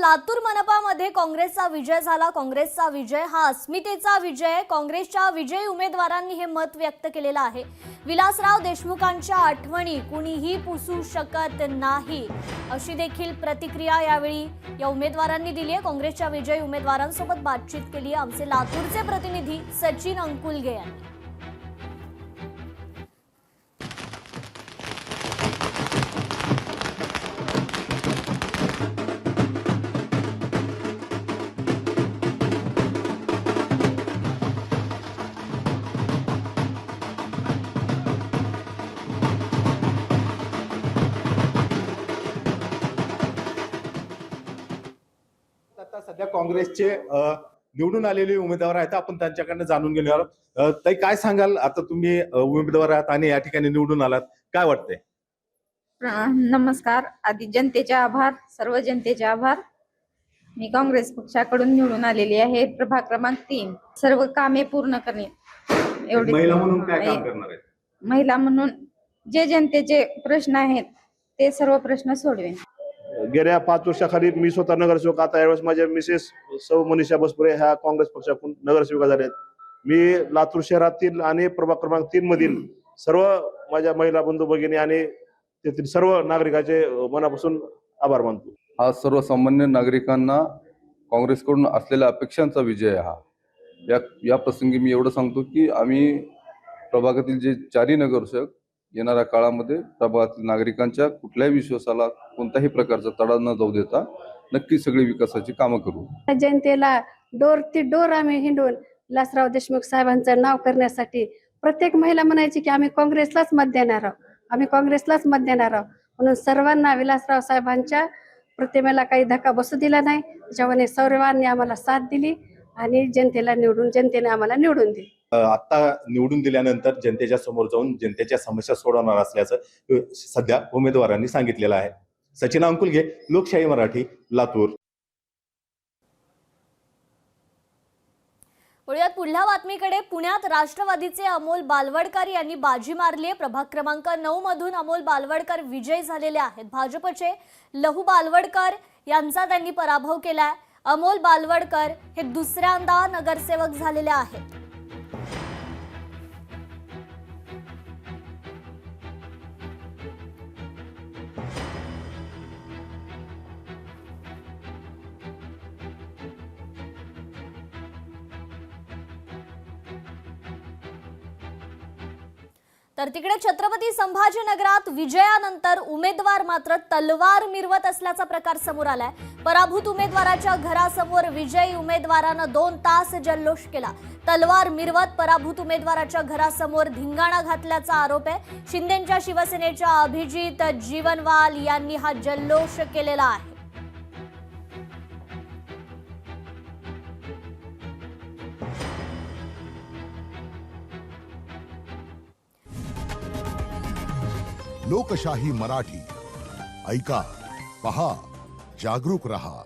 लातूर मनपामध्ये काँग्रेसचा विजय झाला। काँग्रेसचा विजय हा अस्मितेचा विजय। काँग्रेसच्या विजयी उमेदवारांनी हे मत व्यक्त केलेलं आहे। विलासराव देशमुखांच्या आठवणी कुणीही पुसू शकत नाही अशी देखील प्रतिक्रिया यावेळी या उमेदवारांनी दिली आहे। काँग्रेसच्या विजयी उमेदवारांसोबत बातचीत केली आहे आमचे लातूरचे प्रतिनिधी सचिन अंकुलगे यांनी। आता सध्या काँग्रेसचे निवडून आलेले उमेदवार आहेत, आपण त्यांच्याकडनं जाणून घेणार आहोत। ताई, काय सांगाल, आता तुम्ही उमेदवार आहात आणि या ठिकाणी निवडून आलात, काय वाटतंय? नमस्कार। आधी जनतेचे आभार, सर्व जनतेचे आभार। मी काँग्रेस पक्षाकडून निवडून आलेली आहे। प्रभाग क्रमांक 3 सर्व कामे पूर्ण करणे एवढे। महिला म्हणून काय काम करणार आहे? महिला म्हणून जे जनतेचे प्रश्न आहेत ते सर्व प्रश्न सोडवेन। गेल्या 5 वर्षाखाली मी स्वतः नगरसेवक, आता यावेळेस माझ्या मिसेस सौ मनीषा बसपुरे ह्या काँग्रेस पक्षाकडून नगरसेविका झाल्या आहेत। मी लातूर शहरातील आणि प्रभाग क्रमांक 3 मधील सर्व माझ्या महिला बंधू भगिनी आणि तेथील सर्व नागरिकांचे मनापासून आभार मानतो। हा सर्वसामान्य नागरिकांना काँग्रेसकडून असलेल्या अपेक्षांचा विजय आहे। या प्रसंगी मी एवढं सांगतो की आम्ही प्रभागातील जे 4 नगरसेवक येणाऱ्या काळामध्ये प्रभागातील नागरिकांच्या कुठल्याही विश्वासाला कोणत्याही प्रकारचा तडा न जाऊ देता नक्की सगळी विकासाची कामं करू। जनतेला डोर ती डोर आम्ही हिंडून विलासराव देशमुख साहेबांचं नाव करण्यासाठी प्रत्येक महिला म्हणायची की आम्ही काँग्रेसलाच मत देणार आहोत, आम्ही काँग्रेसलाच मत देणार आहोत। म्हणून सर्वांना विलासराव साहेबांच्या प्रतिमेला काही धक्का बसू दिला नाही। त्याच्यामुळे सर्वांनी आम्हाला साथ दिली आणि जनतेने आम्हाला निवडून दिली। आता निवडून दिल्यानंतर जनतेच्या समोर जाऊन जनतेच्या समस्या सोडवणार असल्याचं सध्या उमेदवारांनी सांगितलेलं आहे। सचिन अंकुलगे, लोकशाही मराठी, लातूर। वळूयात पुढल्या बातमीकडे। पुण्यात राष्ट्रवादीचे अमोल बालवडकर यांनी बाजी मारली आहे। प्रभाग क्रमांक 9 मधून अमोल बालवडकर विजयी झालेले आहेत। भाजपचे लहू बालवडकर यांचा त्यांनी पराभव केलाय। अमोल बालवडकर हे दुसऱ्यांदा नगरसेवक झालेले आहेत। तर तिकडे छत्रपती संभाजीनगरात विजयानंतर उमेदवार मात्र तलवार मिरवत असल्याचा प्रकार समोर आलाय। पराभूत उमेदवाराच्या घरासमोर विजयी उमेदवारानं 2 तास जल्लोष केला। तलवार मिरवत पराभूत उमेदवाराच्या घरासमोर धिंगाणा घातल्याचा आरोप आहे। शिंदेंच्या शिवसेनेच्या अभिजित जीवनवाल यांनी हा जल्लोष केलेला आहे। लोकशाही मराठी, ऐका, पहा, जागरूक रहा।